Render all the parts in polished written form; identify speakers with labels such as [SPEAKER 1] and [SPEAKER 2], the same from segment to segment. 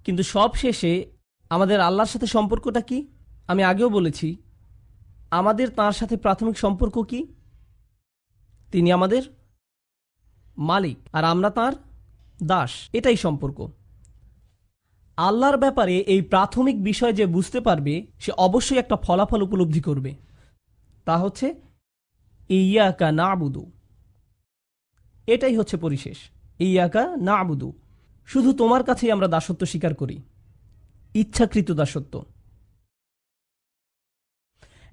[SPEAKER 1] কিন্তু সব শেষে আমাদের আল্লাহর সাথে সম্পর্কটা কি? আমি আগেও বলেছি, আমাদের তাঁর সাথে প্রাথমিক সম্পর্ক কি? তিনি আমাদের মালিক আর আমরা তাঁর দাস, এটাই সম্পর্ক। আল্লাহর ব্যাপারে এই প্রাথমিক বিষয় যে বুঝতে পারবে, সে অবশ্যই একটা ফলাফল উপলব্ধি করবে, তা হচ্ছে ইয়াকা না'বুদু। এটাই হচ্ছে পরিশেষ, ইয়াকা না'বুদু। শুধু তোমার কাছেই আমরা দাসত্ব স্বীকার করি, ইচ্ছাকৃত দাসত্ব।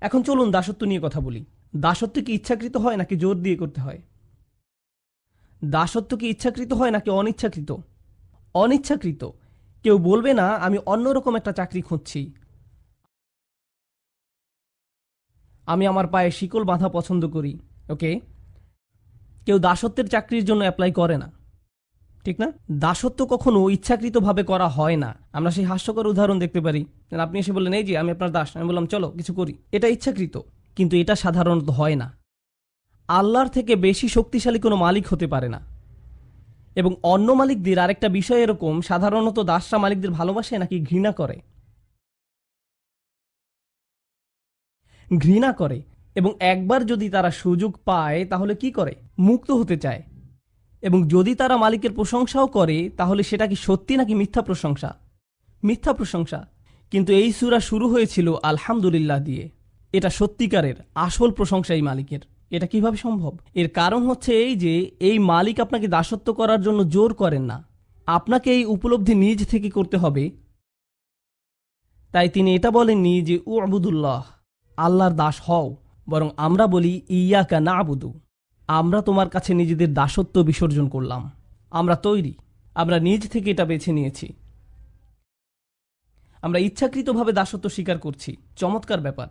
[SPEAKER 1] এখন চলুন দাসত্ব নিয়ে কথা বলি। দাসত্ব কি ইচ্ছাকৃত হয় নাকি জোর দিয়ে করতে হয়? দাসত্ব কি ইচ্ছাকৃত হয় নাকি অনিচ্ছাকৃত? অনিচ্ছাকৃত। কেউ বলবে না আমি অন্যরকম একটা চাকরি খুঁজছি, আমি আমার পায়ে শিকল বাঁধা পছন্দ করি। ওকে, কেউ দাসত্বের চাকরির জন্য অ্যাপ্লাই করে না, ঠিক না? দাসত্ব কখনো ইচ্ছাকৃতভাবে করা হয় না। আমরা সেই হাস্যকর উদাহরণ দেখতে পারি, আপনি এসে বললেন এই যে আমি আপনার দাস, আমি বললাম চলো কিছু করি, এটা ইচ্ছাকৃত, কিন্তু এটা সাধারণত হয় না। আল্লাহর থেকে বেশি শক্তিশালী কোনো মালিক হতে পারে না। এবং অন্য মালিকদের আরেকটা বিষয় এরকম, সাধারণত দাসরা মালিকদের ভালোবাসে নাকি ঘৃণা করে? ঘৃণা করে। এবং একবার যদি তারা সুযোগ পায় তাহলে কি করে? মুক্ত হতে চায়। এবং যদি তারা মালিকের প্রশংসাও করে তাহলে সেটা কি সত্যি নাকি মিথ্যা প্রশংসা? মিথ্যা প্রশংসা। কিন্তু এই সূরা শুরু হয়েছিল আলহামদুলিল্লাহ দিয়ে। এটা সত্যিকারের আসল প্রশংসা এই মালিকের। এটা কিভাবে সম্ভব? এর কারণ হচ্ছে এই যে এই মালিক আপনাকে দাসত্ব করার জন্য জোর করেন না, আপনাকে এই উপলব্ধি নিজ থেকে করতে হবে। তাই তিনি এটা বলেননি যে উ'বুদুল্লাহ, আল্লাহর দাস হও, বরং আমরা বলি ইয়াকা না'বুদু, আমরা তোমার কাছে নিজেদের দাসত্ব বিসর্জন করলাম, আমরা তৈরি, আমরা নিজ থেকে এটা বেছে নিয়েছি, আমরা ইচ্ছাকৃতভাবে দাসত্ব স্বীকার করছি। চমৎকার ব্যাপার।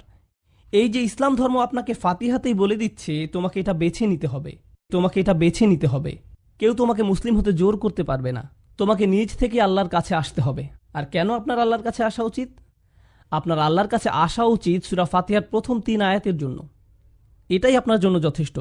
[SPEAKER 1] এই যে ইসলাম ধর্ম আপনাকে ফাতিহাতেই বলে দিচ্ছে তোমাকে এটা বেছে নিতে হবে, তোমাকে এটা বেছে নিতে হবে। কেউ তোমাকে মুসলিম হতে জোর করতে পারবে না, তোমাকে নিজ থেকে আল্লাহর কাছে আসতে হবে। আর কেন আপনার আল্লাহর কাছে আসা উচিত? আপনার আল্লাহর কাছে আসা উচিত সূরা ফাতিহার প্রথম 3 আয়াতের জন্য। এটাই আপনার জন্য যথেষ্ট।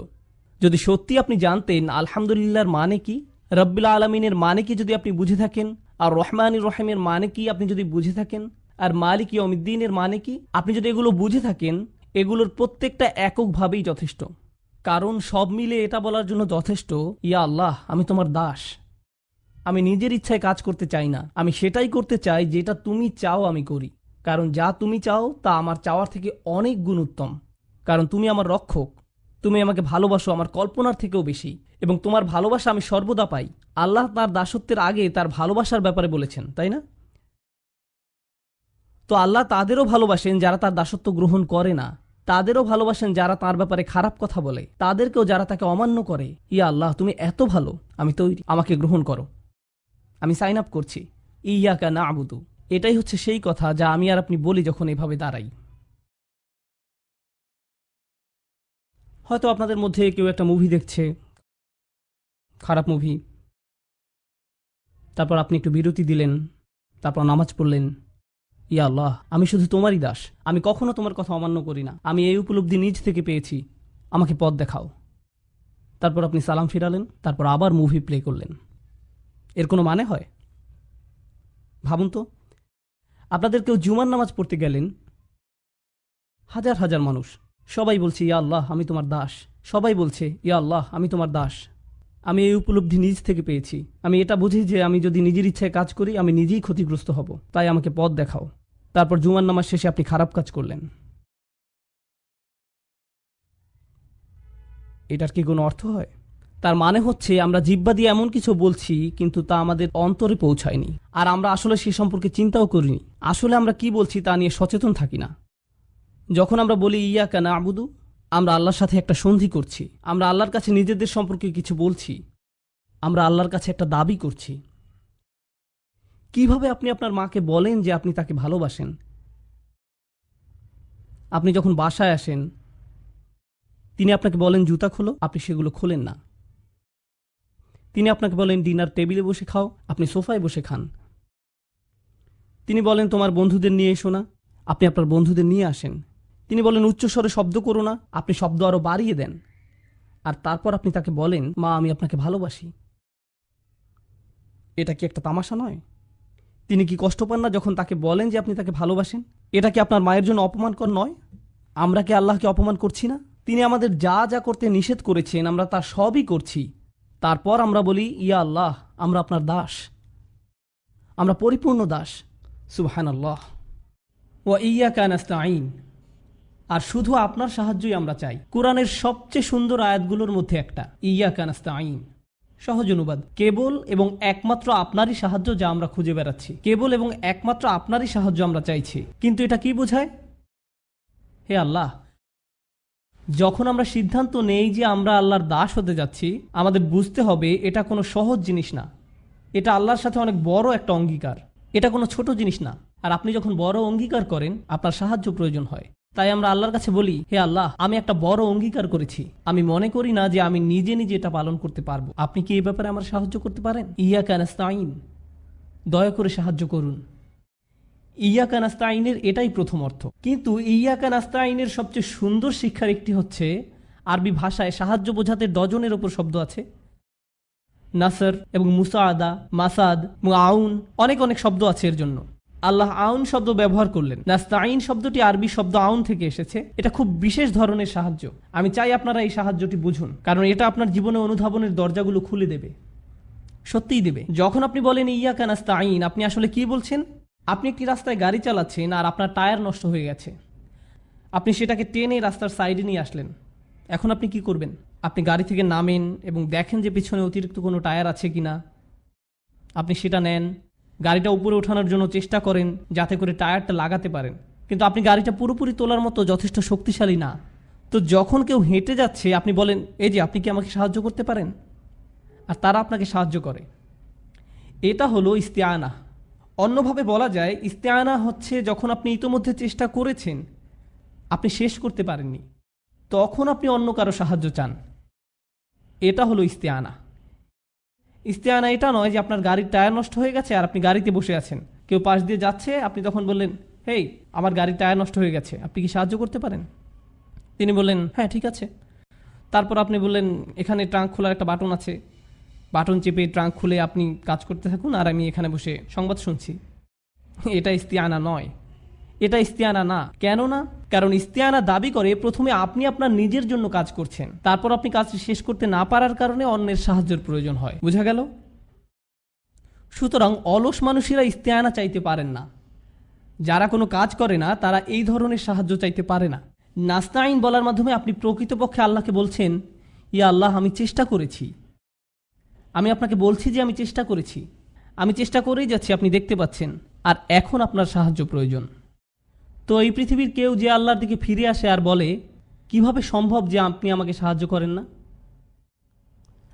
[SPEAKER 1] যদি সত্যি আপনি জানতেন আলহামদুলিল্লাহর মানে কি, রব্বিল আলামিনের মানে কি যদি আপনি বুঝে থাকেন, আর রহমানির রহিমের মানে কি আপনি যদি বুঝে থাকেন, আর মালিক ইয়াউমিদ্দিনের মানে কি আপনি যদি এগুলো বুঝে থাকেন, এগুলোর প্রত্যেকটা এককভাবেই যথেষ্ট। কারণ সব মিলে এটা বলার জন্য যথেষ্ট, ইয়া আল্লাহ আমি তোমার দাস, আমি নিজের ইচ্ছায় কাজ করতে চাই না, আমি সেটাই করতে চাই যেটা তুমি চাও আমি করি। কারণ যা তুমি চাও তা আমার চাওয়ার থেকে অনেক গুণ উত্তম। কারণ তুমি আমার রক্ষক, তুমি আমাকে ভালোবাসো আমার কল্পনার থেকেও বেশি, এবং তোমার ভালোবাসা আমি সর্বদা পাই। আল্লাহ তার দাসত্বের আগে তার ভালোবাসার ব্যাপারে বলেছেন, তাই না? তো আল্লাহ তাদেরও ভালোবাসেন যারা তার দাসত্ব গ্রহণ করে না, তাদেরও ভালোবাসেন যারা তার ব্যাপারে খারাপ কথা বলে, তাদেরকেও যারা তাকে অমান্য করে। ইয়া আল্লাহ তুমি এত ভালো, আমি তৈরি, আমাকে গ্রহণ করো, আমি সাইন আপ করছি। ইয়াকা না'বুদু, এটাই হচ্ছে সেই কথা যা আমি আর আপনি বলি যখন এভাবে দাঁড়াই। হয়তো আপনাদের মধ্যে কেউ একটা মুভি দেখছে, খারাপ মুভি, তারপর আপনি একটু বিরতি দিলেন, তারপর নামাজ পড়লেন, ইয়া আল্লাহ আমি শুধু তোমারই দাস, আমি কখনো তোমার কথা অমান্য করি না, আমি এই উপলব্ধি নিজ থেকে পেয়েছি, আমাকে পথ দেখাও। তারপর আপনি সালাম ফিরালেন, তারপর আবার মুভি প্লে করলেন। এর কোনো মানে হয়? ভাবুন তো, আপনাদের কেউ জুমার নামাজ পড়তে গেলেন, হাজার হাজার মানুষ, সবাই বলছে ইয়া আল্লাহ আমি তোমার দাস, সবাই বলছে ইয়া আল্লাহ আমি তোমার দাস, আমি এই উপলব্ধি নিজ থেকে পেয়েছি, আমি এটা বুঝি যে আমি যদি নিজের ইচ্ছায় কাজ করি আমি নিজেই ক্ষতিগ্রস্ত হব, তাই আমাকে পথ দেখাও। তারপর জুমার নামাজ শেষে আপনি খারাপ কাজ করলেন। এটার কি কোনো অর্থ হয়? তার মানে হচ্ছে আমরা জিহ্বা দিয়ে এমন কিছু বলছি কিন্তু তা আমাদের অন্তরে পৌঁছায়নি, আর আমরা আসলে সে সম্পর্কে চিন্তাও করিনি। আসলে আমরা কি বলছি তা নিয়ে সচেতন থাকি না। যখন আমরা বলি ইয়াকা না'বুদু, আমরা আল্লাহর সাথে একটা সন্ধি করছি, আমরা আল্লাহর কাছে নিজেদের সম্পর্কে কিছু বলছি, আমরা আল্লাহর কাছে একটা দাবি করছি। কিভাবে আপনি আপনার মাকে বলেন যে আপনি তাকে ভালোবাসেন? আপনি যখন বাসায় আসেন, তিনি আপনাকে বলেন জুতা খোলো, আপনি সেগুলো খোলেন না। তিনি আপনাকে বলেন ডিনার টেবিলে বসে খাও, আপনি সোফায় বসে খান। তিনি বলেন তোমার বন্ধুদের নিয়ে এসো না, আপনি আপনার বন্ধুদের নিয়ে আসেন। তিনি বলেন উচ্চস্বরে শব্দ করো না, আপনি শব্দ আরো বাড়িয়ে দেন। আর তারপর আপনি তাকে বলেন মা আমি আপনাকে ভালোবাসি। এটা কি একটা তামাশা নয়? তিনি কি কষ্ট পান না যখন তাকে বলেন যে আপনি তাকে ভালোবাসেন? এটা কি আপনার মায়ের জন্য অপমানকর নয়? আমরা কি আল্লাহকে অপমান করছি না? তিনি আমাদের যা যা করতে নিষেধ করেছেন আমরা তা সবই করছি, তারপর আমরা বলি ইয়া আল্লাহ, আমরা আপনার দাস, আমরা পরিপূর্ণ দাস। সুবহানাল্লাহ। ওয়া ইয়্যাকা নাস্তাঈন, আর শুধু আপনার সাহায্যই আমরা চাই। কোরআনের সবচেয়ে সুন্দর আয়াতগুলোর মধ্যে একটা, ইয়্যাকা নাস্তাঈন। সহজ অনুবাদ, কেবল এবং একমাত্র আপনারই সাহায্য যা আমরা খুঁজে বেড়াচ্ছি, কেবল এবং একমাত্র আপনারই সাহায্য আমরা চাইছি। কিন্তু এটা কি বোঝায়? হে আল্লাহ, যখন আমরা সিদ্ধান্ত নেই যে আমরা আল্লাহর দাস হতে যাচ্ছি, আমাদের বুঝতে হবে এটা কোনো সহজ জিনিস না। এটা আল্লাহর সাথে অনেক বড় একটা অঙ্গীকার, এটা কোনো ছোট জিনিস না। আর আপনি যখন বড় অঙ্গীকার করেন, আপনার সাহায্য প্রয়োজন হয়। তাই আমরা আল্লাহর কাছে বলি, হে আল্লাহ, আমি একটা বড় অঙ্গীকার করেছি, আমি মনে করি না যে আমি নিজে নিজে এটা পালন করতে পারবো। আপনি কি এই ব্যাপারে আমার সাহায্য করতে পারেন? ইয়্যাকা নাস্তাঈন, দয়া করে সাহায্য করুন। ইয়্যাকা নাস্তাঈনের এটাই প্রথম অর্থ। কিন্তু ইয়্যাকা নাস্তাঈনের সবচেয়ে সুন্দর শিক্ষার একটি হচ্ছে, আরবি ভাষায় সাহায্য বোঝাতে ডজনের ওপর শব্দ আছে। নাসর এবং মুসাআদা, মাসাদ এবং আউন, অনেক অনেক শব্দ আছে এর জন্য। আল্লাহ আউন শব্দ ব্যবহার করলেন। নাস্তাঈন শব্দটি আরবি শব্দ আউন থেকে এসেছে। এটা খুব বিশেষ ধরনের সাহায্য। আমি চাই আপনারা এই সাহায্যটি বুঝুন, কারণ এটা আপনার জীবনে অনুধাবনের দরজাগুলো খুলে দেবে, সত্যিই দেবে। যখন আপনি বলেন ইয়্যাকা নাস্তাঈন, আপনি আসলে কি বলছেন? আপনি একটি রাস্তায় গাড়ি চালাচ্ছেন আর আপনার টায়ার নষ্ট হয়ে গেছে। আপনি সেটাকে টেনে রাস্তার সাইডে নিয়ে আসলেন। এখন আপনি কি করবেন? আপনি গাড়ি থেকে নামেন এবং দেখেন যে পিছনে অতিরিক্ত কোনো টায়ার আছে কিনা। আপনি সেটা নেন, গাড়িটা উপরে ওঠানোর জন্য চেষ্টা করেন যাতে করে টায়ারটা লাগাতে পারেন। কিন্তু আপনি গাড়িটা পুরোপুরি তোলার মতো যথেষ্ট শক্তিশালী না। তো যখন কেউ হেঁটে যাচ্ছে, আপনি বলেন, এই যে আপনি কি আমাকে সাহায্য করতে পারেন? আর তারা আপনাকে সাহায্য করে। এটা হলো ইস্তেআনা। অন্যভাবে বলা যায়, ইস্তেআনা হচ্ছে যখন আপনি ইতোমধ্যে চেষ্টা করেছেন, আপনি শেষ করতে পারেননি, তখন আপনি অন্য কারো সাহায্য চান। এটা হলো ইস্তেআনা। ইস্তেআনা এটা নয় যে আপনার গাড়ির টায়ার নষ্ট হয়ে গেছে আর আপনি গাড়িতে বসে আছেন, কেউ পাশ দিয়ে যাচ্ছে, আপনি তখন বললেন, হেই, আমার গাড়ির টায়ার নষ্ট হয়ে গেছে, আপনি কি সাহায্য করতে পারেন? তিনি বললেন, হ্যাঁ ঠিক আছে। তারপর আপনি বললেন, এখানে ট্রাঙ্ক খোলার একটা বাটন আছে, বাটন চেপে ট্রাঙ্ক খুলে আপনি কাজ করতে থাকুন আর আমি এখানে বসে সংবাদ শুনছি। এটা ইস্তেআনা নয়, এটা ইস্তেআনা না। কেন না? কারণ ইস্তেআনা দাবি করে প্রথমে আপনি আপনার নিজের জন্য কাজ করছেন, তারপর আপনি কাজটি শেষ করতে না পারার কারণে অন্যের সাহায্যের প্রয়োজন হয়। বোঝা গেল? সুতরাং অলস মানুষেরা ইস্তেআনা চাইতে পারেন না। যারা কোনো কাজ করে না তারা এই ধরনের সাহায্য চাইতে পারে না। নাস্তাঈন বলার মাধ্যমে আপনি প্রকৃতপক্ষে আল্লাহকে বলছেন, ইয়া আল্লাহ, আমি চেষ্টা করেছি, আমি আপনাকে বলছি যে আমি চেষ্টা করেছি, আমি চেষ্টা করেই যাচ্ছি, আপনি দেখতে পাচ্ছেন, আর এখন আপনার সাহায্য প্রয়োজন। তো এই পৃথিবীর কেউ যে আল্লাহর দিকে ফিরে আসে আর বলে, কিভাবে সম্ভব যে আপনি আমাকে সাহায্য করেন না?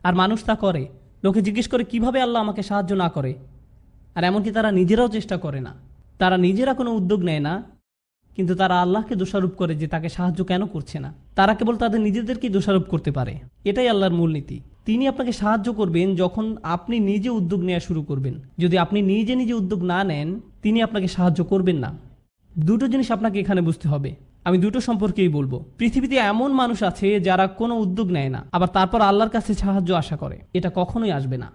[SPEAKER 1] আর মানুষ তা করে। লোকে জিজ্ঞেস করে, কিভাবে আল্লাহ আমাকে সাহায্য না করে? আর এমনকি তারা নিজেরাও চেষ্টা করে না, তারা নিজেরা কোনো উদ্যোগ নেয় না, কিন্তু তারা আল্লাহকে দোষারোপ করে যে তাকে সাহায্য কেন করছে না। তারা কেবল তাদের নিজেদেরকেই দোষারোপ করতে পারে। এটাই আল্লাহর মূলনীতি। তিনি আপনাকে সাহায্য করবেন যখন আপনি নিজে উদ্যোগ নেওয়া শুরু করবেন। যদি আপনি নিজে নিজে উদ্যোগ না নেন, তিনি আপনাকে সাহায্য করবেন না। দুটো জিনিস আপনাকে এখানে বুঝতে হবে। আমি দুটো সম্পর্কেই বলবো। পৃথিবীতে এমন মানুষ আছে যারা কোনো উদ্যোগ নেয় না, আবার তারপর আল্লাহর কাছে সাহায্য আশা করে। এটা কখনোই আসবে না।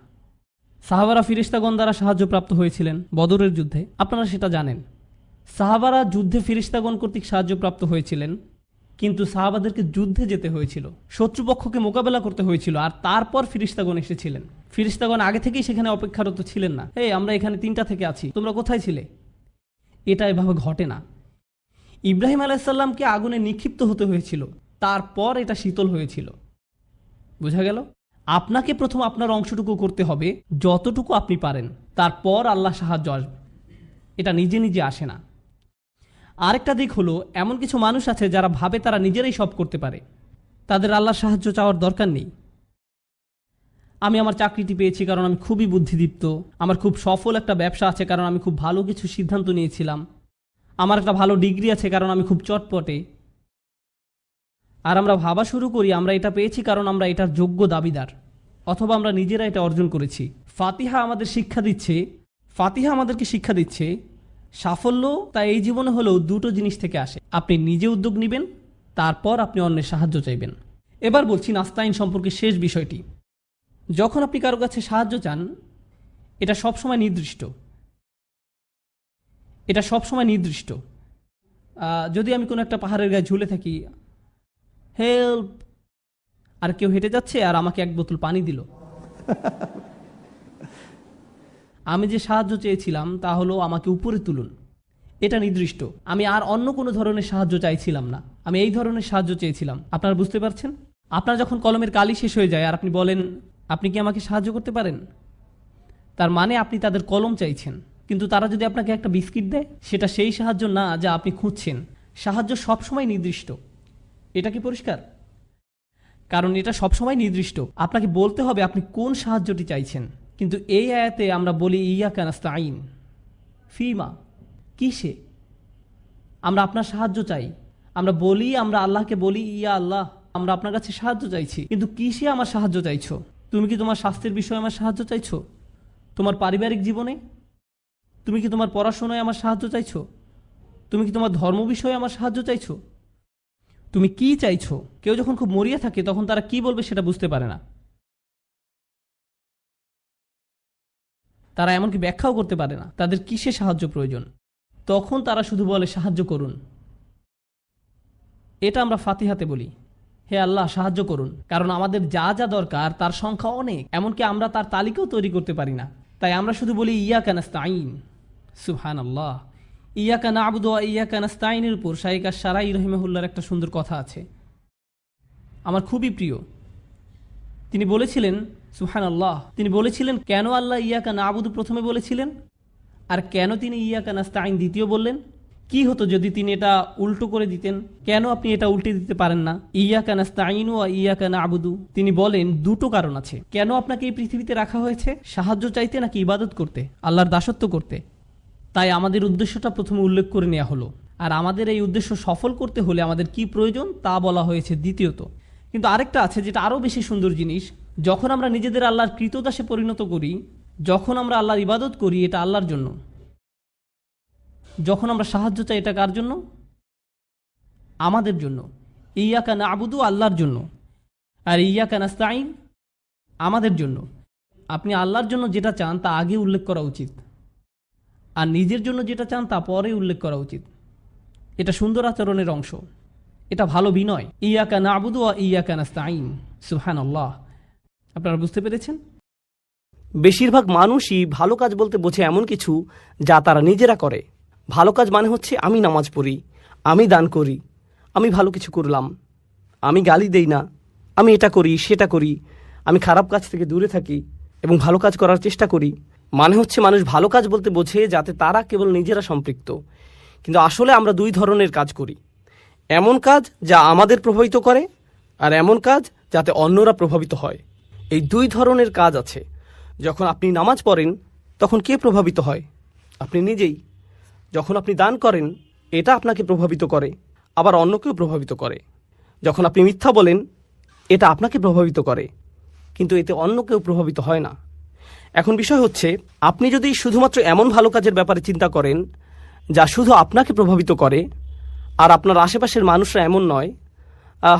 [SPEAKER 1] সাহাবারা ফিরিস্তাগণ দ্বারা সাহায্যপ্রাপ্ত হয়েছিলেন বদরের যুদ্ধে, আপনারা সেটা জানেন। সাহাবারা যুদ্ধে ফিরিস্তাগণ কর্তৃক সাহায্যপ্রাপ্ত হয়েছিলেন, কিন্তু সাহাবাদেরকে যুদ্ধে যেতে হয়েছিল, শত্রুপক্ষকে মোকাবেলা করতে হয়েছিল, আর তারপর ফিরিস্তাগণ এসেছিলেন। ফিরিস্তাগণ আগে থেকেই সেখানে অপেক্ষারত ছিলেন না। এই আমরা এখানে 3টা থেকে আছি, তোমরা কোথায় ছিলে? এটা এভাবে ঘটে না। ইব্রাহিম আলাইসাল্লামকে আগুনে নিক্ষিপ্ত হতে হয়েছিল, তারপর এটা শীতল হয়েছিল। বোঝা গেল? আপনাকে প্রথম আপনার অংশটুকু করতে হবে, যতটুকু আপনি পারেন, তারপর আল্লাহ সাহায্য আসবে। এটা নিজে নিজে আসে না। আরেকটা দিক হলো, এমন কিছু মানুষ আছে যারা ভাবে তারা নিজেরাই সব করতে পারে, তাদের আল্লাহর সাহায্য চাওয়ার দরকার নেই। আমি আমার চাকরিটি পেয়েছি কারণ আমি খুবই বুদ্ধিদীপ্ত, আমার খুব সফল একটা ব্যবসা আছে কারণ আমি খুব ভালো কিছু সিদ্ধান্ত নিয়েছিলাম, আমার একটা ভালো ডিগ্রি আছে কারণ আমি খুব চটপটে। আর আমরা ভাবা শুরু করি আমরা এটা পেয়েছি কারণ আমরা এটার যোগ্য দাবিদার, অথবা আমরা নিজেরা এটা অর্জন করেছি। ফাতিহা আমাদেরকে শিক্ষা দিচ্ছে সাফল্য তা এই জীবনে হলেও দুটো জিনিস থেকে আসে। আপনি নিজে উদ্যোগ নেবেন, তারপর আপনি অন্যের সাহায্য চাইবেন। এবার বলছি নাস্তাঈন সম্পর্কে শেষ বিষয়টি। যখন আপনি কারো কাছে সাহায্য চান, এটা সবসময় নির্দিষ্ট। এটা সবসময় নির্দিষ্ট। যদি আমি কোনো একটা পাহাড়ের গায়ে ঝুলে থাকি, হেল্প, আর কেউ হেঁটে যাচ্ছে আর আমাকে এক বোতল পানি দিল, আমি যে সাহায্য চেয়েছিলাম তা হলো আমাকে উপরে তুলুন, এটা নির্দিষ্ট। আমি আর অন্য কোনো ধরনের সাহায্য চাইছিলাম না, আমি এই ধরনের সাহায্য চেয়েছিলাম। আপনারা বুঝতে পারছেন? আপনার যখন কলমের কালি শেষ হয়ে যায় আর আপনি বলেন আপনি কি আমাকে সাহায্য করতে পারেন, তার মানে আপনি তাদের কলম চাইছেন। কিন্তু তারা যদি আপনাকে একটা বিস্কিট দেয়, সেটা সেই সাহায্য না যা আপনি খুঁজছেন। সাহায্য সবসময় নির্দিষ্ট। এটা কি পরিষ্কার? কারণ এটা সবসময় নির্দিষ্ট, আপনাকে বলতে হবে আপনি কোন সাহায্যটি চাইছেন। কিন্তু এই আয়াতে আমরা বলি ইয়াকা নাস্তাইন, ফিমা, কিসে? আমরা আপনার সাহায্য চাই। আমরা বলি, আমরা আল্লাহকে বলি, ইয়া আল্লাহ, আমরা আপনার কাছে সাহায্য চাইছি। কিন্তু কিসে আমার সাহায্য চাইছো? তুমি কি তোমার স্বাস্থ্যের বিষয়ে আমার সাহায্য চাইছো? তোমার পারিবারিক জীবনে? তুমি কি তোমার পড়াশোনায় আমার সাহায্য চাইছো? তুমি কি তোমার ধর্ম বিষয়ে আমার সাহায্য চাইছো? তুমি কি চাইছো? কেউ যখন খুব মরিয়া থাকে তখন তারা কি বলবে সেটা বুঝতে পারে না। তারা এমনকি ব্যাখ্যাও করতে পারে না তাদের কিসে সাহায্য প্রয়োজন। তখন তারা শুধু বলে সাহায্য করুন। এটা আমরা ফাতিহাতে বলি, হে আল্লাহ সাহায্য করুন। কারণ আমাদের যা যা দরকার তার সংখ্যা অনেক, এমনকি আমরা তার তালিকাও তৈরি করতে পারি না। তাই আমরা শুধু বলি ইয়াকা নাস্তাইন। সুবহানাল্লাহ। ইয়াকা না'বুদু ওয়া ইয়াকা নাস্তাইনের উপর শাইখ আশ-শারাই রাহিমাহুল্লাহর একটা সুন্দর কথা আছে, আমার খুবই প্রিয়। তিনি বলেছিলেন, সুবহানাল্লাহ, তিনি বলেছিলেন কেন আল্লাহ ইয়াকা না'বুদু প্রথমে বলেছিলেন আর কেন তিনি ইয়াকা নাস্তাইন দ্বিতীয় বললেন। কি হতো যদি তিনি এটা উল্টো করে দিতেন? কেন আপনি এটা উল্টে দিতে পারেন না, ইয়াকা নাস্তাইনু ওয়া ইয়াকা না'বুদু? তিনি বলেন দুটো কারণ আছে কেন আপনাকে এই পৃথিবীতে রাখা হয়েছে, সাহায্য চাইতে নাকি ইবাদত করতে, আল্লাহর দাসত্ব করতে। তাই আমাদের উদ্দেশ্যটা প্রথমে উল্লেখ করে নেওয়া হলো, আর আমাদের এই উদ্দেশ্য সফল করতে হলে আমাদের কি প্রয়োজন তা বলা হয়েছে দ্বিতীয়ত। কিন্তু আরেকটা আছে যেটা আরও বেশি সুন্দর জিনিস, যখন আমরা নিজেদের আল্লাহর কৃতদাসে পরিণত করি, যখন আমরা আল্লাহর ইবাদত করি, এটা আল্লাহর জন্য। যখন আমরা সাহায্য চাই, এটা কার জন্য? আমাদের জন্য। ইয়াকা না'বুদু আল্লাহর জন্য, আর ইয়াকা নাস্তাইন আমাদের জন্য। আপনি আল্লাহর জন্য যেটা চান তা আগে উল্লেখ করা উচিত, আর নিজের জন্য যেটা চান তা পরে উল্লেখ করা উচিত। এটা সুন্দর আচরণের অংশ, এটা ভালো বিনয়। ইয়াকা না'বুদু ওয়া ইয়াকা নাস্তাইন। সুবহানাল্লাহ। আপনারা বুঝতে পেরেছেন?
[SPEAKER 2] বেশিরভাগ মানুষই ভালো কাজ বলতে বোঝে এমন কিছু যা তারা নিজেরা করে। ভালো কাজ মানে হচ্ছে আমি নামাজ পড়ি, আমি দান করি, আমি ভালো কিছু করলাম, আমি গালি দেই না, আমি এটা করি সেটা করি, আমি খারাপ কাজ থেকে দূরে থাকি এবং ভালো কাজ করার চেষ্টা করি। মানে হচ্ছে মানুষ ভালো কাজ বলতে বোঝে যাতে তারা কেবল নিজেরা সম্পৃক্ত। কিন্তু আসলে আমরা দুই ধরনের কাজ করি, এমন কাজ যা আমাদের প্রভাবিত করে আর এমন কাজ যাতে অন্যরা প্রভাবিত হয়। এই দুই ধরনের কাজ আছে। যখন আপনি নামাজ পড়েন তখন কে প্রভাবিত হয়? আপনি নিজেই। যখন আপনি দান করেন এটা আপনাকে প্রভাবিত করে, আবার অন্যকেও প্রভাবিত করে। যখন আপনি মিথ্যা বলেন এটা আপনাকে প্রভাবিত করে, কিন্তু এতে অন্য কেউ প্রভাবিত হয় না। এখন বিষয় হচ্ছে, আপনি যদি শুধুমাত্র এমন ভালো কাজের ব্যাপারে চিন্তা করেন যা শুধু আপনাকে প্রভাবিত করে, আর আপনার আশেপাশের মানুষরা এমন নয়,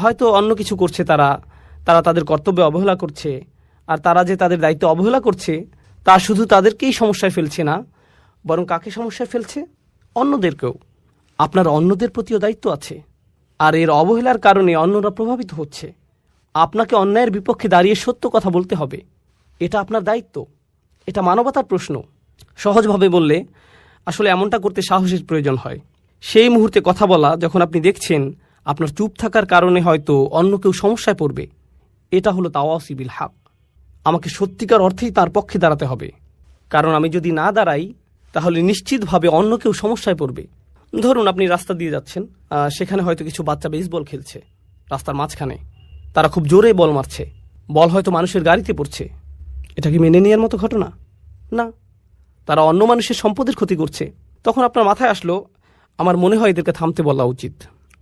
[SPEAKER 2] হয়তো অন্য কিছু করছে, তারা তাদের কর্তব্যে অবহেলা করছে, আর তারা যে তাদের দায়িত্ব অবহেলা করছে তা শুধু তাদেরকেই সমস্যায় ফেলছে না, বরং কাকে সমস্যায় ফেলছে? অন্যদেরকেও। আপনার অন্যদের প্রতিও দায়িত্ব আছে, আর এর অবহেলার কারণে অন্যরা প্রভাবিত হচ্ছে। আপনাকে অন্যায়ের বিপক্ষে দাঁড়িয়ে সত্য কথা বলতে হবে, এটা আপনার দায়িত্ব, এটা মানবতার প্রশ্ন। সহজভাবে বললে আসলে এমনটা করতে সাহসের প্রয়োজন হয়। সেই মুহূর্তে কথা বলা যখন আপনি দেখছেন আপনার চুপ থাকার কারণে হয়তো অন্য কেউ সমস্যায় পড়বে। এটা হলো তাওয়াসি বিল হক। আমাকে সত্যিকার অর্থেই তার পক্ষে দাঁড়াতে হবে, কারণ আমি যদি না দাঁড়াই তাহলে নিশ্চিতভাবে অন্য কেউ সমস্যায় পড়বে। ধরুন আপনি রাস্তা দিয়ে যাচ্ছেন, সেখানে হয়তো কিছু বাচ্চা বেসবল খেলছে রাস্তার মাঝখানে। তারা খুব জোরে বল মারছে, বল হয়তো মানুষের গাড়িতে পড়ছে। এটা কি মেনে নেওয়ার মতো ঘটনা? না। তারা অন্য মানুষের সম্পদের ক্ষতি করছে। তখন আপনার মাথায় আসলো, আমার মনে হয় এদেরকে থামতে বলা উচিত,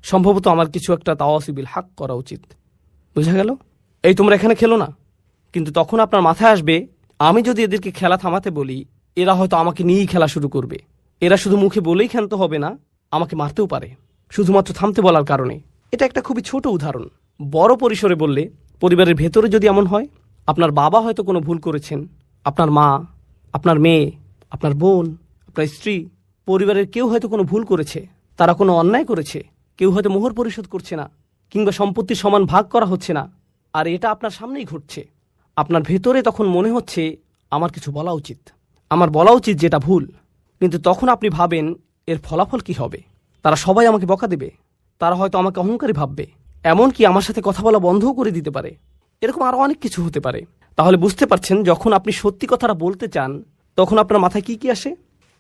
[SPEAKER 2] সম্ভবত আমার কিছু একটা তাওয়াসি বিল হক করা উচিত। বুঝা গেল? এই তোমরা এখানে খেলো না। কিন্তু তখন আপনার মাথায় আসবে, আমি যদি এদেরকে খেলা থামাতে বলি, এরা হয়তো আমাকে নিয়েই খেলা শুরু করবে। এরা শুধু মুখে বলেই ক্ষান্ত হবে না, আমাকে মারতেও পারে শুধুমাত্র থামতে বলার কারণে। এটা একটা খুবই ছোট উদাহরণ। বড় পরিসরে বললে, পরিবারের ভেতরে যদি এমন হয়, আপনার বাবা হয়তো কোনো ভুল করেছেন, আপনার মা, আপনার মেয়ে, আপনার বোন, আপনার স্ত্রী, পরিবারের কেউ হয়তো কোনো ভুল করেছে, তারা কোনো অন্যায় করেছে, কেউ হয়তো মোহর পরিশোধ করছে না, কিংবা সম্পত্তির সমান ভাগ করা হচ্ছে না, আর এটা আপনার সামনেই ঘটছে। আপনার ভেতরে তখন মনে হচ্ছে আমার কিছু বলা উচিত, আমার বলা উচিত যেটা ভুল। কিন্তু তখন আপনি ভাবেন এর ফলাফল কি হবে? তারা সবাই আমাকে বকা দেবে, তারা হয়তো আমাকে অহংকারী ভাববে, এমনকি আমার সাথে কথা বলা বন্ধও করে দিতে পারে। এরকম আরও অনেক কিছু হতে পারে। তাহলে বুঝতে পারছেন, যখন আপনি সত্যি কথাটা বলতে চান তখন আপনার মাথায় কি কি আসে?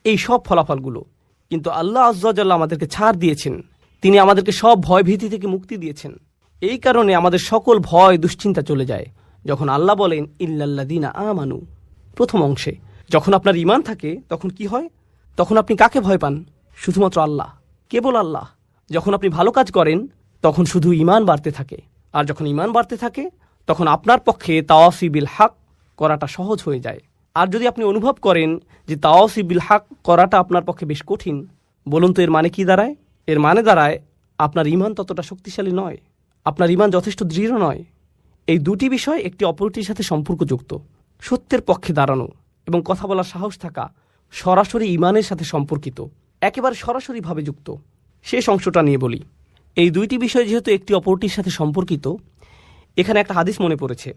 [SPEAKER 2] এই সব ফলাফলগুলো। কিন্তু আল্লাহ আজ্জা ওয়া জাল্লা আমাদেরকে ছাড় দিয়েছেন, তিনি আমাদেরকে সব ভয় ভীতি থেকে মুক্তি দিয়েছেন। এই কারণে আমাদের সকল ভয় দুশ্চিন্তা চলে যায় যখন আল্লাহ বলেন ইল্লাল্লাযীনা আমানু। প্রথম অংশে যখন আপনার ঈমান থাকে তখন কি হয়? তখন আপনি কাকে ভয় পান? শুধুমাত্র আল্লাহ, কেবল আল্লাহ। যখন আপনি ভালো কাজ করেন তখন শুধু ঈমান বাড়তে থাকে, আর যখন ঈমান বাড়তে থাকে তখন আপনার পক্ষে তাওয়াসি বিল হক করাটা সহজ হয়ে যায়। আর যদি আপনি অনুভব করেন যে তাওয়াসি বিল হক করাটা আপনার পক্ষে বেশ কঠিন, বলুন তো এর মানে কি দাঁড়ায়? এর মানে দাঁড়ায় আপনার ঈমান ততটা শক্তিশালী নয়, আপনার ঈমান যথেষ্ট দৃঢ় নয়। এই দুটি বিষয় একটি অপরটির সাথে সম্পর্কযুক্ত। সত্যের পক্ষে দাঁড়ানো এবং কথা বলার সাহস থাকা সরাসরি ঈমানের সাথে সম্পর্কিত, একেবারে সরাসরিভাবে যুক্ত। শেষ অংশটা নিয়ে বলি। এই দুইটি বিষয় যেহেতু একটি অপরটির সাথে সম্পর্কিত, এখানে একটা হাদিস মনে পড়েছে।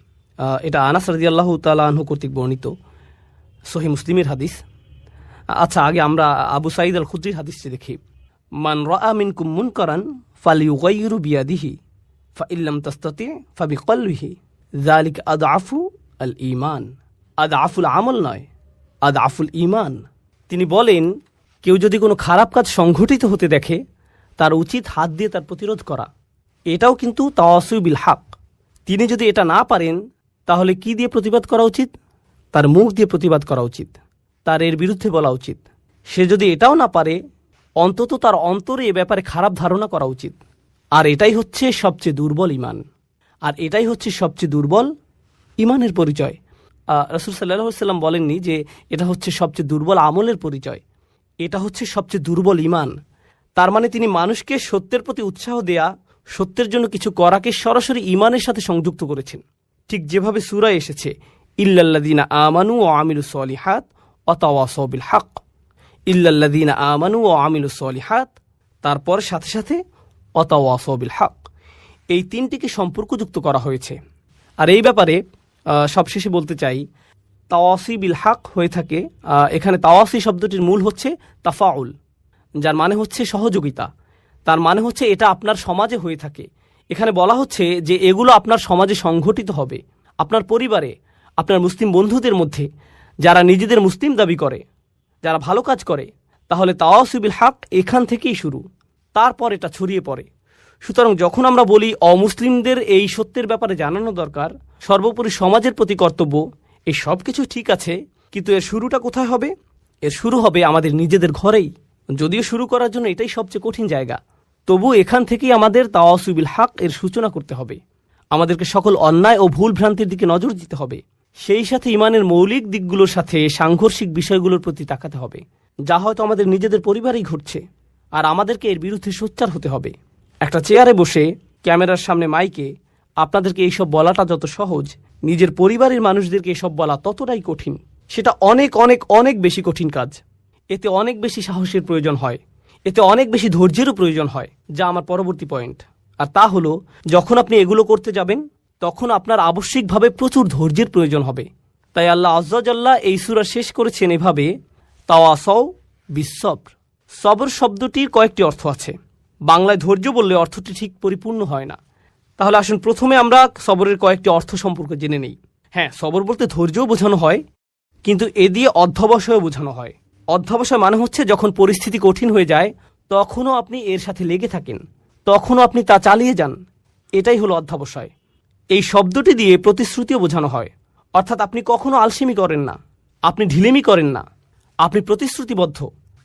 [SPEAKER 2] এটা আনাস রাদিয়াল্লাহু তাআলা আনহু কর্তৃক বর্ণিত সহিহ মুসলিমের হাদিস। আচ্ছা, আগে আমরা আবু সাঈদ আল খুদরির হাদিসটি দেখি। মান রাআ মিনকুম মুনকারান ফালিয়ুগাইয়িরু বিয়াদিহি ফাইল্লাম তাস্তাতি ফাবিকলবিহি যালিকা আদআফু আল ঈমান। আদআফুল আমল নয়, আদআফুল ঈমান। তিনি বলেন, কেউ যদি কোনো খারাপ কাজ সংঘটিত হতে দেখে তার উচিত হাত দিয়ে তার প্রতিরোধ করা। এটাও কিন্তু তাওয়াসি বিল হক। তিনি যদি এটা না পারেন তাহলে কি দিয়ে প্রতিবাদ করা উচিত? তার মুখ দিয়ে প্রতিবাদ করা উচিত, তার এর বিরুদ্ধে বলা উচিত। সে যদি এটাও না পারে, অন্তত তার অন্তরে এ ব্যাপারে খারাপ ধারণা করা উচিত। আর এটাই হচ্ছে সবচেয়ে দুর্বল ঈমান, আর এটাই হচ্ছে সবচেয়ে দুর্বল ঈমানের পরিচয়। রাসূল সাল্লাল্লাহু আলাইহি ওয়াসাল্লাম বলেননি যে এটা হচ্ছে সবচেয়ে দুর্বল আমলের পরিচয়, এটা হচ্ছে সবচেয়ে দুর্বল ঈমান। তার মানে তিনি মানুষকে সত্যের প্রতি উৎসাহ দেয়া, সত্যের জন্য কিছু করাকে সরাসরি ঈমানের সাথে সংযুক্ত করেছেন। ঠিক যেভাবে সূরায় এসেছে ইল্লাল্লাযীনা আমানু ওয়া আমিলুস সলিহাত ওয়া তাওয়াসাউ বিল হক। ইল্লাল্লাযীনা আমানু ওয়া আমিলুস সলিহাত, তারপর সাথে সাথে ওয়া তাওয়াসাউ বিল হক। এই তিনটিকে সম্পর্কযুক্ত করা হয়েছে। আর এই ব্যাপারে সবশেষে বলতে চাই, তাওয়াসি বিল হক হয়ে থাকে, এখানে তাওয়াসি শব্দটির মূল হচ্ছে তাফাউল, যার মানে হচ্ছে সহযোগিতা। তার মানে হচ্ছে এটা আপনার সমাজে হয়ে থাকে। এখানে বলা হচ্ছে যে এগুলো আপনার সমাজে সংঘটিত হবে, আপনার পরিবারে, আপনার মুসলিম বন্ধুদের মধ্যে, যারা নিজেদের মুসলিম দাবি করে, যারা ভালো কাজ করে। তাহলে তাওয়াসি বিল হক এখান থেকেই শুরু, তারপর এটা ছড়িয়ে পড়ে। সুতরাং যখন আমরা বলি অমুসলিমদের এই সত্যের ব্যাপারে জানানো দরকার, সর্বোপরি সমাজের প্রতি কর্তব্য, এই সব কিছু ঠিক আছে, কিন্তু এর শুরুটা কোথায় হবে? এর শুরু হবে আমাদের নিজেদের ঘরেই। যদিও শুরু করার জন্য এটাই সবচেয়ে কঠিন জায়গা, তবু এখান থেকেই আমাদের তাওয়াসি বিল হক এর সূচনা করতে হবে। আমাদেরকে সকল অন্যায় ও ভুল ভ্রান্তির দিকে নজর দিতে হবে, সেই সাথে ঈমানের মৌলিক দিকগুলোর সাথে সাংঘর্ষিক বিষয়গুলোর প্রতি তাকাতে হবে, যা হয়তো আমাদের নিজেদের পরিবারেই ঘটছে। আর আমাদেরকে এর বিরুদ্ধে সোচ্চার হতে হবে। একটা চেয়ারে বসে ক্যামেরার সামনে মাইকে আপনাদেরকে এইসব বলাটা যত সহজ, নিজের পরিবারের মানুষদেরকে এসব বলা ততটাই কঠিন। সেটা অনেক অনেক অনেক বেশি কঠিন কাজ। এতে অনেক বেশি সাহসের প্রয়োজন হয়, এতে অনেক বেশি ধৈর্যেরও প্রয়োজন হয়, যা আমার পরবর্তী পয়েন্ট। আর তা হলো, যখন আপনি এগুলো করতে যাবেন তখন আপনার আবশ্যিকভাবে প্রচুর ধৈর্যের প্রয়োজন হবে। তাই আল্লাহ আজ্জা জাল্লা এই সূরা শেষ করেছেন এভাবে, তাওয়াসাউ বিস সবর। সবর শব্দটির কয়েকটি অর্থ আছে। বাংলায় ধৈর্য বললে অর্থটি ঠিক পরিপূর্ণ হয় না। তাহলে আসুন প্রথমে আমরা সবরের কয়েকটি অর্থ সম্পর্কে জেনে নেই। হ্যাঁ, সবর বলতে ধৈর্যও বোঝানো হয়, কিন্তু এ দিয়ে অধ্যবসায়ও বোঝানো হয়। অধ্যবসায় মানে হচ্ছে যখন পরিস্থিতি কঠিন হয়ে যায় তখনও আপনি এর সাথে লেগে থাকেন, তখনও আপনি তা চালিয়ে যান, এটাই হলো অধ্যবসায়। এই শব্দটি দিয়ে প্রতিশ্রুতিও বোঝানো হয়, অর্থাৎ আপনি কখনো আলসেমি করেন না, আপনি ঢিলেমি করেন না, আপনি প্রতিশ্রুতিবদ্ধ।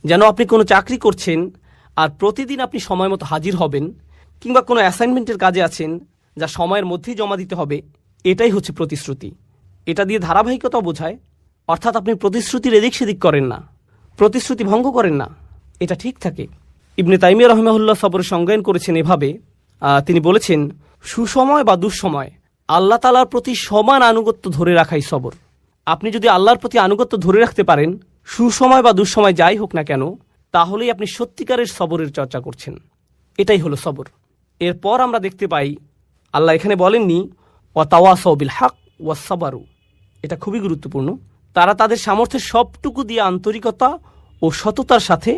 [SPEAKER 2] যেন আপনি কোনো চাকরি করছেন আর প্রতিদিন আপনি সময় মতো হাজির হবেন, কিংবা কোনো অ্যাসাইনমেন্টের কাজে আছেন যা সময়ের মধ্যেই জমা দিতে হবে, এটাই হচ্ছে প্রতিশ্রুতি। এটা দিয়ে ধারাবাহিকতা বোঝায়, অর্থাৎ আপনি প্রতিশ্রুতির এদিক সেদিক করেন না, প্রতিশ্রুতি ভঙ্গ করেন না, এটা ঠিক থাকে। ইবনে তাইমিয়া রাহিমাহুল্লাহ সবরের সংজ্ঞায়ন করেছেন এভাবে, তিনি বলেছেন, সুসময় বা দুঃসময় আল্লাহ তাআলার প্রতি সমান আনুগত্য ধরে রাখাই সবর। আপনি যদি আল্লাহর প্রতি আনুগত্য ধরে রাখতে পারেন, সুসময় বা দুঃসময় যাই হোক না কেন, তাহলেই আপনি সত্যিকারের সবরের চর্চা করছেন। এটাই হলো সবর। এরপর আমরা দেখতে পাই আল্লাহ এখানে বলেননি ওয়াতাওয়াসাউ বিল হক ওয়াসসাবারু। এটা খুবই গুরুত্বপূর্ণ। তারা তাদের সামর্থ্যের সবটুকু দিয়ে আন্তরিকতা ও সততার সাথে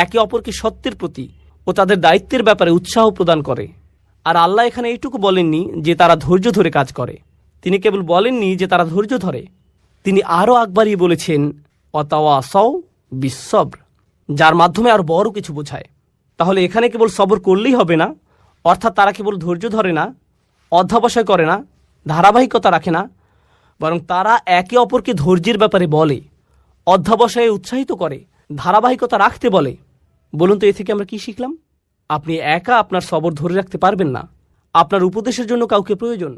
[SPEAKER 2] একে অপরকে সত্যের প্রতি ও তাদের দায়িত্বের ব্যাপারে উৎসাহ প্রদান করে। আর আল্লাহ এখানে এইটুকু বলেননি যে তারা ধৈর্য ধরে কাজ করে। তিনি কেবল বলেননি যে তারা ধৈর্য ধরে, তিনি আরও আগবাড়িয়ে বলেছেন ওয়াতাওয়াসাউ বিসসবর, যার মাধ্যমে আরও বড় কিছু বোঝায়। তাহলে এখানে কেবল সবর করলেই হবে না, অর্থাৎ তারা কেবল ধৈর্য ধরে না, অধ্যবসায় করে না, ধারাবাহিকতা রাখে না, বরং তারা একে অপরকে ধৈর্যের ব্যাপারে বলে, অধ্যবসায়ে উৎসাহিত করে, ধারাবাহিকতা রাখতে বলে। বলুন তো এ থেকে আমরা কি শিখলাম? আপনি একা আপনার সবর ধরে রাখতে পারবেন না। আপনার উপদেশের জন্য কাউকে প্রয়োজন,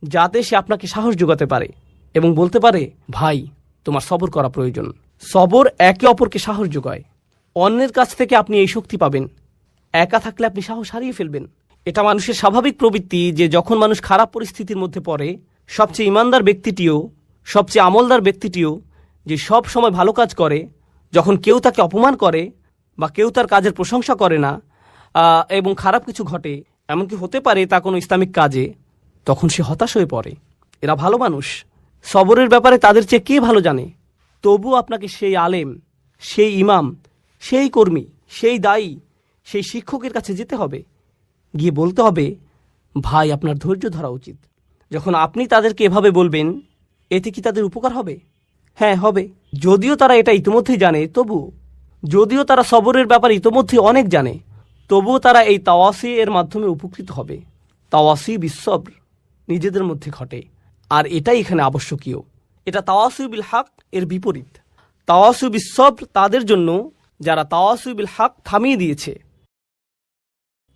[SPEAKER 2] যাতে সে আপনাকে সাহস যোগাতে পারে এবং বলতে পারে, ভাই তোমার সবর করা প্রয়োজন। সবর একে অপরকে সাহস যোগায়। অন্যের কাছ থেকে আপনি এই শক্তি পাবেন। একা থাকলে আপনি সাহস হারিয়ে ফেলবেন। এটা মানুষের স্বাভাবিক প্রবৃত্তি যে যখন মানুষ খারাপ পরিস্থিতির মধ্যে পড়ে, সবচেয়ে ইমানদার ব্যক্তিটিও, সবচেয়ে আমলদার ব্যক্তিটিও যে সব সময় ভালো কাজ করে, যখন কেউ তাকে অপমান করে বা কেউ তার কাজের প্রশংসা করে না এবং খারাপ কিছু ঘটে, এমনকি হতে পারে তা কোনো ইসলামিক কাজে, তখন সে হতাশ হয়ে পড়ে। এরা ভালো মানুষ। সবরের ব্যাপারে তাদের চেয়ে কে ভালো জানে? তবু আপনাকে সেই আলেম, সেই ইমাম, সেই কর্মী, সেই দায়ী, সেই শিক্ষকের কাছে যেতে হবে, গিয়ে বলতে হবে, ভাই আপনার ধৈর্য ধরা উচিত। যখন আপনি তাদেরকে এভাবে বলবেন, এতে কি তাদের উপকার হবে? হ্যাঁ, হবে। যদিও তারা এটা ইতিমধ্যেই জানে, যদিও তারা সবরের ব্যাপারে ইতিমধ্যেই অনেক জানে, তবুও তারা এই তাওয়াসি এর মাধ্যমে উপকৃত হবে। তাওয়াসি বিসসবর নিজেদের মধ্যে ঘটে, আর এটাই এখানে আবশ্যকীয়। এটা তাওয়াসি বিল হক এর বিপরীত। তাওয়াসি বিসসবর তাদের জন্য যারা তাওয়াসি বিল হক থামিয়ে দিয়েছে,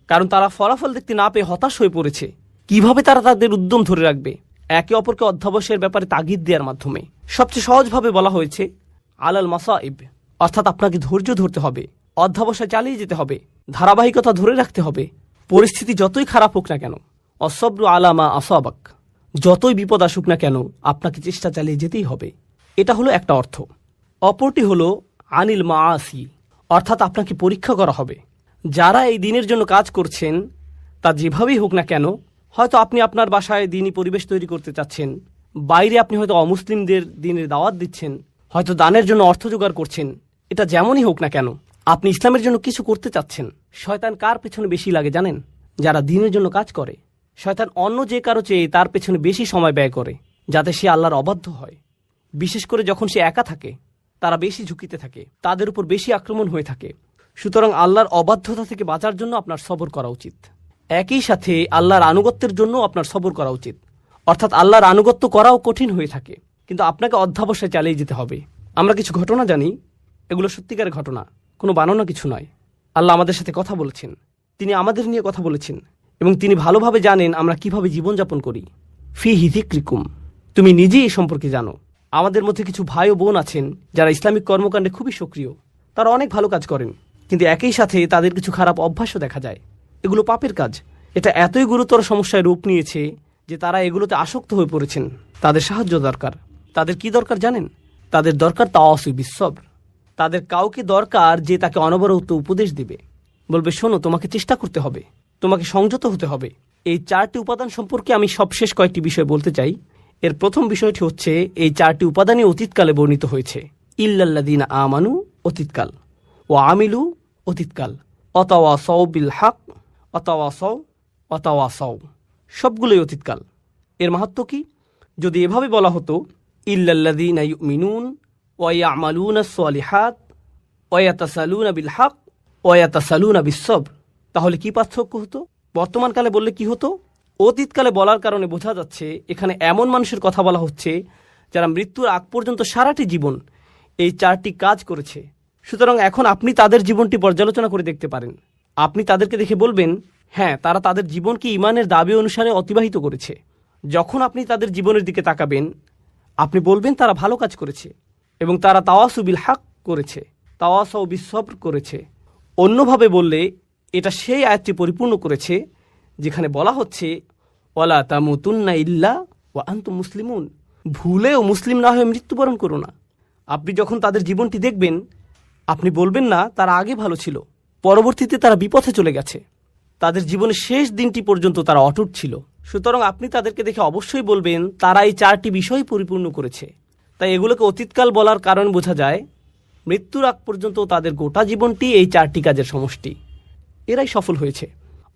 [SPEAKER 2] কারণ তারা ফলাফল দেখতে না পেয়ে হতাশ হয়ে পড়েছে। কিভাবে তারা তাদের উদ্যম ধরে রাখবে? একে অপরকে অধ্যবসায়ের ব্যাপারে তাগিদ দেওয়ার মাধ্যমে। সবচেয়ে সহজভাবে বলা হয়েছে আলাল মাসাইব, অর্থাৎ আপনাকে ধৈর্য ধরতে হবে, অধ্যবসায় চালিয়ে যেতে হবে, ধারাবাহিকতা ধরে রাখতে হবে। পরিস্থিতি যতই খারাপ হোক না কেন, অসব্রু আলামা আসাবাক, যতই বিপদ আসুক না কেন, আপনাকে চেষ্টা চালিয়ে যেতেই হবে। এটা হলো একটা অর্থ। অপরটি হলো আনিল মাআসি, অর্থাৎ আপনাকে পরীক্ষা করা হবে। যারা এই দিনের জন্য কাজ করছেন, তা যেভাবেই হোক না কেন, হয়তো আপনি আপনার বাসায় দিনই পরিবেশ তৈরি করতে চাচ্ছেন, বাইরে আপনি হয়তো অমুসলিমদের দিনের দাওয়াত দিচ্ছেন, হয়তো দানের জন্য অর্থ জোগাড় করছেন। এটা যেমনই হোক না কেন, আপনি ইসলামের জন্য কিছু করতে চাচ্ছেন। শয়তান কার পেছনে বেশি লাগে জানেন? যারা দিনের জন্য কাজ করে। শয়তান অন্য যে কারো চেয়ে তার পেছনে বেশি সময় ব্যয় করে, যাতে সে আল্লাহর অবাধ্য হয়। বিশেষ করে যখন সে একা থাকে, তারা বেশি ঝুঁকিতে থাকে, তাদের উপর বেশি আক্রমণ হয়ে থাকে। সুতরাং আল্লাহর অবাধ্যতা থেকে বাঁচার জন্য আপনার সবর করা উচিত। একই সাথে আল্লাহর আনুগত্যের জন্য আপনার সবর করা উচিত। অর্থাৎ আল্লাহর আনুগত্য করাও কঠিন হয়ে থাকে, কিন্তু আপনাকে অধ্যবসায় চালিয়ে যেতে হবে। আমরা কিছু ঘটনা জানি, এগুলো সত্যিকারের ঘটনা, কোনো বানানো কিছু নয়। আল্লাহ আমাদের সাথে কথা বলেছেন, তিনি আমাদের নিয়ে কথা বলেছেন, এবং তিনি ভালোভাবে জানেন আমরা কিভাবে জীবনযাপন করি। ফি হিযিক্রিকুম, তুমি নিজেই এই সম্পর্কে জানো। আমাদের মধ্যে কিছু ভাই ও বোন আছেন যারা ইসলামিক কর্মকাণ্ডে খুবই সক্রিয়। তারা অনেক ভালো কাজ করেন, কিন্তু একই সাথে তাদের কিছু খারাপ অভ্যাসও দেখা যায়। এগুলো পাপের কাজ। এটা এতই গুরুতর সমস্যায় রূপ নিয়েছে যে তারা এগুলোতে আসক্ত হয়ে পড়েছেন। তাদের সাহায্য দরকার। তাদের কি দরকার জানেন? তাদের দরকার তাওয়াসি বিসসবর। তাদের কাউকে দরকার যে তাকে অনবরত উপদেশ দিবে, বলবে শোনো, তোমাকে চেষ্টা করতে হবে, তোমাকে সংযত হতে হবে। এই 4টি উপাদান সম্পর্কে আমি সবশেষ কয়েকটি বিষয় বলতে চাই। এর প্রথম বিষয়টি হচ্ছে, এই 4টি উপাদানই অতীতকালে বর্ণিত হয়েছে। ইল্লাল্লাযীনা আমানু অতীতকাল, ও আমিলু অতীতকাল, অতাওয়াসাউ বিল হক, অতাওয়াসাউ সবগুলোই অতীতকাল। এর মাহাত্ম্য কি? যদি এভাবে বলা হতো ইল্লাল্লাযীনা ইউমিনুন ওয়া ইয়ামালুনাস সালিহাত ওয়া ইয়াতাসালুনা বিল হক ওয়া ইয়াতাসালুনা বিস-সবর, তাহলে কি পার্থক্য হতো? বর্তমানকালে বললে কি হতো? অতীতকালে বলার কারণে বোঝা যাচ্ছে এখানে এমন মানুষের কথা বলা হচ্ছে যারা মৃত্যুর আগ পর্যন্ত সারাটি জীবন এই 4টি কাজ করেছে। সুতরাং এখন আপনি তাদের জীবনটি পর্যালোচনা করে দেখতে পারেন। আপনি তাদেরকে দেখে বলবেন, হ্যাঁ, তারা তাদের জীবনকে ঈমানের দাবি অনুসারে অতিবাহিত করেছে। যখন আপনি তাদের জীবনের দিকে তাকাবেন, আপনি বলবেন তারা ভালো কাজ করেছে এবং তারা তাওয়াসু বিল হক করেছে, তাওয়াসাউ বিস-সবর করেছে। অন্যভাবে বললে এটা সেই আয়াতটি পরিপূর্ণ করেছে যেখানে বলা হচ্ছে ওয়ালা তামুতুন্না ইল্লা ওয়া আনতুম মুসলিমুন, ভুলেও মুসলিম না হয়ে মৃত্যুবরণ করো না। আপনি যখন তাদের জীবনটি দেখবেন, আপনি বলবেন না তারা আগে ভালো ছিল, পরবর্তীতে তারা বিপথে চলে গেছে, তাদের জীবনের শেষ দিনটি পর্যন্ত তারা অটুট ছিল। সুতরাং আপনি তাদেরকে দেখে অবশ্যই বলবেন তারা এই 4টি বিষয় পরিপূর্ণ করেছে। তাই এগুলোকে অতীতকাল বলার কারণ বোঝা যায় মৃত্যুর আগ পর্যন্ত তাদের গোটা জীবনটি এই 4টি কাজের সমষ্টি। এরাই সফল হয়েছে।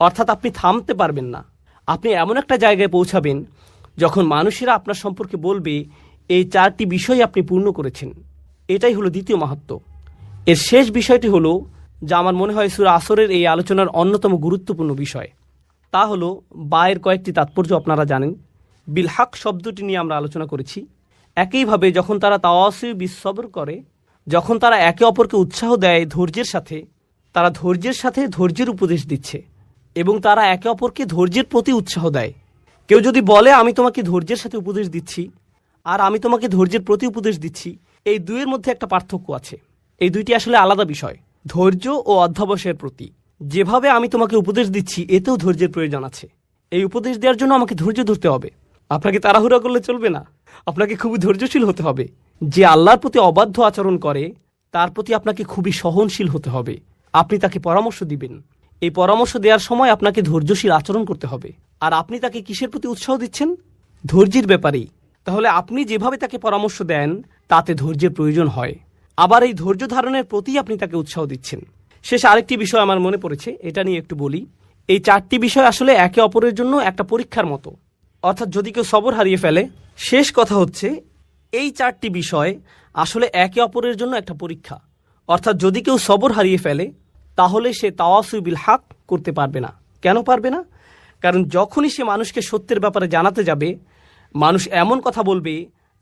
[SPEAKER 2] অর্থাৎ আপনি থামতে পারবেন না। আপনি এমন একটা জায়গায় পৌঁছাবেন যখন মানুষেরা আপনার সম্পর্কে বলবে এই 4টি বিষয় আপনি পূর্ণ করেছেন। এটাই হলো দ্বিতীয় মাহাত্ম্য। এর শেষ বিষয়টি হলো, যা আমার মনে হয় সূরা আসরের এই আলোচনার অন্যতম গুরুত্বপূর্ণ বিষয়, তা হলো বায়ের কয়েকটি তাৎপর্য আপনারা জানেন। বিল হক শব্দটি নিয়ে আমরা আলোচনা করেছি। একইভাবে যখন তারা তাওয়াসি বিস সবর করে, যখন তারা একে অপরকে উৎসাহ দেয় ধৈর্যের সাথে, তারা ধৈর্যের সাথে ধৈর্যের উপদেশ দিচ্ছে এবং তারা একে অপরকে ধৈর্যের প্রতি উৎসাহ দেয়। কেউ যদি বলে আমি তোমাকে ধৈর্যের সাথে উপদেশ দিচ্ছি আর আমি তোমাকে ধৈর্যের প্রতি উপদেশ দিচ্ছি, এই দুইয়ের মধ্যে একটা পার্থক্য আছে। এই দুইটি আসলে আলাদা বিষয়। ধৈর্য ও অধ্যবসায়ের প্রতি যেভাবে আমি তোমাকে উপদেশ দিচ্ছি, এতেও ধৈর্যের প্রয়োজন আছে। এই উপদেশ দেওয়ার জন্য আমাকে ধৈর্য ধরতে হবে। আপনাকে তাড়াহুড়া করলে চলবে না, আপনাকে খুবই ধৈর্যশীল হতে হবে। যে আল্লাহর প্রতি অবাধ্য আচরণ করে তার প্রতি আপনাকে খুবই সহনশীল হতে হবে। আপনি তাকে পরামর্শ দিবেন, এই পরামর্শ দেওয়ার সময় আপনাকে ধৈর্যশীল আচরণ করতে হবে। আর আপনি তাকে কিসের প্রতি উৎসাহ দিচ্ছেন? ধৈর্যের ব্যাপারেই। তাহলে আপনি যেভাবে তাকে পরামর্শ দেন তাতে ধৈর্যের প্রয়োজন হয়। আবার এই ধৈর্য ধারণের প্রতি আপনি তাকে উৎসাহ দিচ্ছেন। শেষ আরেকটি বিষয় আমার মনে পড়েছে, এটা নিয়ে একটু বলি। এই 4টি বিষয় আসলে একে অপরের জন্য একটা পরীক্ষার মতো। অর্থাৎ যদি কেউ সবর হারিয়ে ফেলে, শেষ কথা হচ্ছে এই 4টি বিষয় আসলে একে অপরের জন্য একটা পরীক্ষা। অর্থাৎ যদি কেউ সবর হারিয়ে ফেলে তাহলে সে তাওয়াসি বিল হক করতে পারবে না। কেন পারবে না? কারণ যখনই সে মানুষকে সত্যের ব্যাপারে জানাতে যাবে, মানুষ এমন কথা বলবে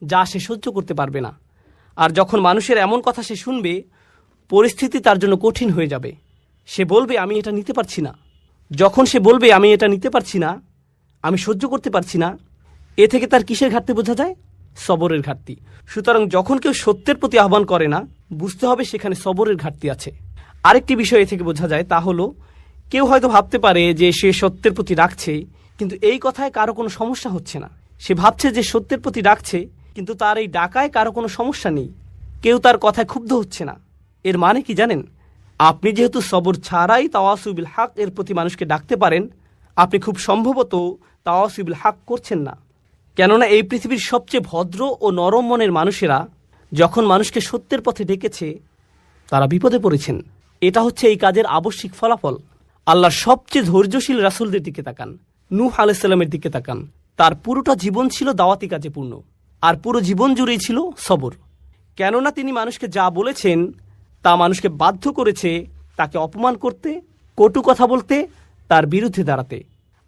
[SPEAKER 2] যা সে সহ্য করতে পারবে না। আর যখন মানুষের এমন কথা সে শুনবে, পরিস্থিতি তার জন্য কঠিন হয়ে যাবে। সে বলবে আমি এটা নিতে পারছি না। যখন সে বলবে আমি এটা নিতে পারছি না, আমি সহ্য করতে পারছি না, এ থেকে তার কিসের ঘাটতি বোঝা যায়? সবরের ঘাটতি। সুতরাং যখন কেউ সত্যের প্রতি আহ্বান করে না, বুঝতে হবে সেখানে সবরের ঘাটতি আছে। আরেকটি বিষয় এ থেকে বোঝা যায়, তা হলো কেউ হয়তো ভাবতে পারে যে সে সত্যের প্রতি ডাকছে, কিন্তু এই কথায় কারো কোনো সমস্যা হচ্ছে না। সে ভাবছে যে সত্যের প্রতি ডাকছে, কিন্তু তার এই ডাকায় কারো কোনো সমস্যা নেই, কেউ তার কথায় ক্ষুব্ধ হচ্ছে না। এর মানে কি জানেন? আপনি যেহেতু সবর ছাড়াই তাওয়াসি বিল হক এর প্রতি মানুষকে ডাকতে পারেন, আপনি খুব সম্ভবত তাওয়াসি বিল হক করছেন না। কেননা এই পৃথিবীর সবচেয়ে ভদ্র ও নরম মনের মানুষেরা যখন মানুষকে সত্যের পথে ডেকেছে, তারা বিপদে পড়েছেন। এটা হচ্ছে এই কাজের আবশ্যিক ফলাফল। আল্লাহর সবচেয়ে ধৈর্যশীল রাসূলদের দিকে তাকান, নূহ আলাইহিস সালামের দিকে তাকান। তার পুরোটা জীবন ছিল দাওয়াতি কাজে পূর্ণ, আর পুরো জীবন জুড়েই ছিল সবর। কেননা তিনি মানুষকে যা বলেছেন তা মানুষকে বাধ্য করেছে তাকে অপমান করতে, কটু কথা বলতে, তার বিরুদ্ধে দাঁড়াতে।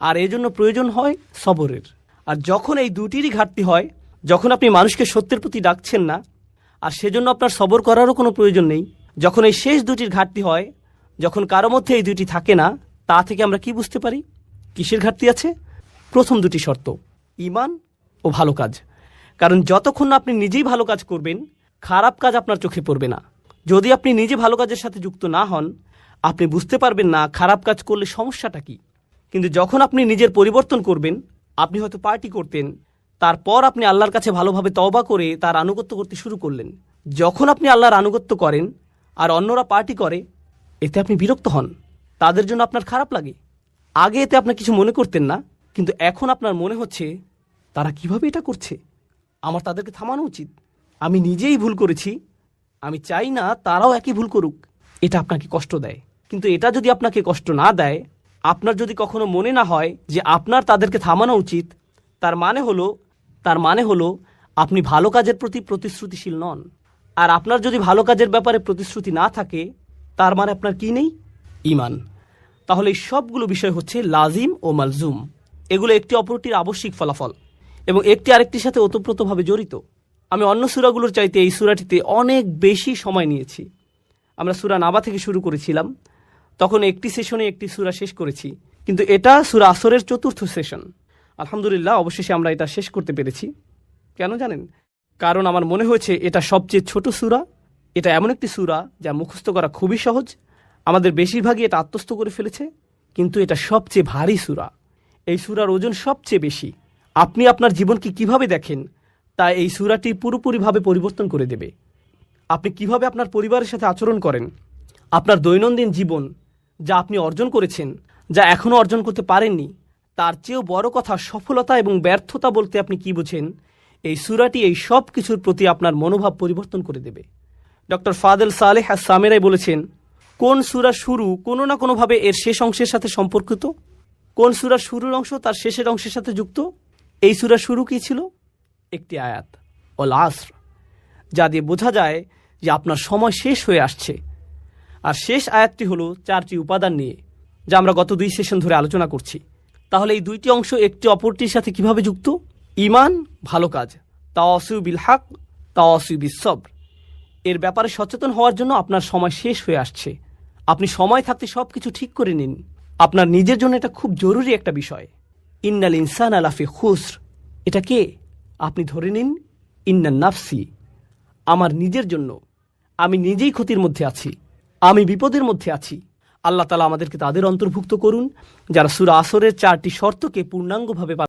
[SPEAKER 2] আর এজন্য প্রয়োজন হয় সবরের। আর যখন এই দুটিরই ঘাটতি হয়, যখন আপনি মানুষকে সত্যের প্রতি ডাকছেন না, আর সেজন্য আপনার সবর করারও কোনো প্রয়োজন নেই, যখন এই শেষ দুটির ঘাটতি হয়, যখন কারো মধ্যে এই দুটি থাকে না, তা থেকে আমরা কি বুঝতে পারি কিসের ঘাটতি আছে? প্রথম দুটি শর্ত, ঈমান ও ভালো কাজ। কারণ যতক্ষণ না আপনি নিজেই ভালো কাজ করবেন, খারাপ কাজ আপনার চোখে পড়বে না। যদি আপনি নিজে ভালো কাজের সাথে যুক্ত না হন, আপনি বুঝতে পারবেন না খারাপ কাজ করলে সমস্যাটা কি। কিন্তু যখন আপনি নিজের পরিবর্তন করবেন, আপনি হয়তো পার্টি করতেন, তারপর আপনি আল্লাহর কাছে ভালোভাবে তওবা করে তার আনুগত্য করতে শুরু করলেন। যখন আপনি আল্লাহর আনুগত্য করেন আর অন্যরা পার্টি করে, এতে আপনি বিরক্ত হন, তাদের জন্য আপনার খারাপ লাগে। আগে এতে আপনি কিছু মনে করতেন না, কিন্তু এখন আপনার মনে হচ্ছে তারা কিভাবে এটা করছে, আমার তাদেরকে থামানো উচিত। আমি নিজেই ভুল করেছি, আমি চাই না তারাও একই ভুল করুক। এটা আপনাকে কষ্ট দেয়। কিন্তু এটা যদি আপনাকে কষ্ট না দেয়, আপনার যদি কখনো মনে না হয় যে আপনার তাদেরকে থামানো উচিত, তার মানে হলো আপনি ভালো কাজের প্রতি প্রতিশ্রুতিশীল নন। আর আপনার যদি ভালো কাজের ব্যাপারে প্রতিশ্রুতি না থাকে, তার মানে আপনার কি নেই? ঈমান। তাহলে এই সবগুলো বিষয় হচ্ছে লাজিম ও মালজুম। এগুলো একটি অপরটির আবশ্যিক ফলাফল এবং একটি আরেকটির সাথে ওতপ্রোতভাবে জড়িত। আমি অন্য সূরাগুলোর চাইতে এই সূরাটিতে অনেক বেশি সময় নিয়েছি। আমরা সূরা নাবা থেকে শুরু করেছিলাম, তখন একটি সেশনে একটি সূরা শেষ করেছি, কিন্তু এটা সূরা আসরের 4র্থ সেশন। আলহামদুলিল্লাহ, অবশেষে আমরা এটা শেষ করতে পেরেছি। কেন জানেন? কারণ আমার মনে হয়েছে এটা সবচেয়ে ছোট সূরা। এটা এমন একটি সূরা যা মুখস্থ করা খুবই সহজ। আমাদের বেশিরভাগই এটা আত্মস্থ করে ফেলেছে, কিন্তু এটা সবচেয়ে ভারী সূরা। এই সূরার ওজন সবচেয়ে বেশি। আপনি আপনার জীবনকে কিভাবে দেখেন তা এই সূরাটি পুরোপুরিভাবে পরিবর্তন করে দেবে। আপনি কিভাবে আপনার পরিবারের সাথে আচরণ করেন, আপনার দৈনন্দিন জীবন, যা আপনি অর্জন করেছেন, যা এখনও অর্জন করতে পারেননি, তার চেয়েও বড় কথা সফলতা এবং ব্যর্থতা বলতে আপনি কি বুঝেন, এই সূরাটি এই সব কিছুর প্রতি আপনার মনোভাব পরিবর্তন করে দেবে। ডক্টর ফাদেল সালেহ আস-সামেরাই বলেছেন, কোন সূরা শুরু কোনো না কোনোভাবে এর শেষ অংশের সাথে সম্পর্কিত, কোন সূরার শুরুর অংশ তার শেষের অংশের সাথে যুক্ত। এই সূরার শুরু কী ছিল? একটি আয়াত, ওয়াল আসর, যা দিয়ে বোঝা যায় যে আপনার সময় শেষ হয়ে আসছে। আর শেষ আয়াতটি হলো 4টি উপাদান নিয়ে, যা আমরা গত 2 সেশন ধরে আলোচনা করছি। তাহলে এই 2টি অংশ একটি অপরটির সাথে কিভাবে যুক্ত? ঈমান, ভালো কাজ, তাওয়াসু বিল হক, তাওয়াসু বিস সবর। এর ব্যাপারে সচেতন হওয়ার জন্য আপনার সময় শেষ হয়ে আসছে। আপনি সময় থাকতে সব কিছু ঠিক করে নিন। আপনার নিজের জন্য এটা খুব জরুরি একটা বিষয়। ইন্নাল ইনসানা লাফি খুসর, এটা কে? আপনি ধরে নিন, ইন্নান নাফসি, আমার নিজের জন্য। আমি নিজেই ক্ষতির মধ্যে আছি, আমি বিপদের মধ্যে আছি। আল্লাহ তাআলা আমাদেরকে তাদের অন্তর্ভুক্ত করুন যারা সূরা আসরের 4টি শর্তকে পূর্ণাঙ্গভাবে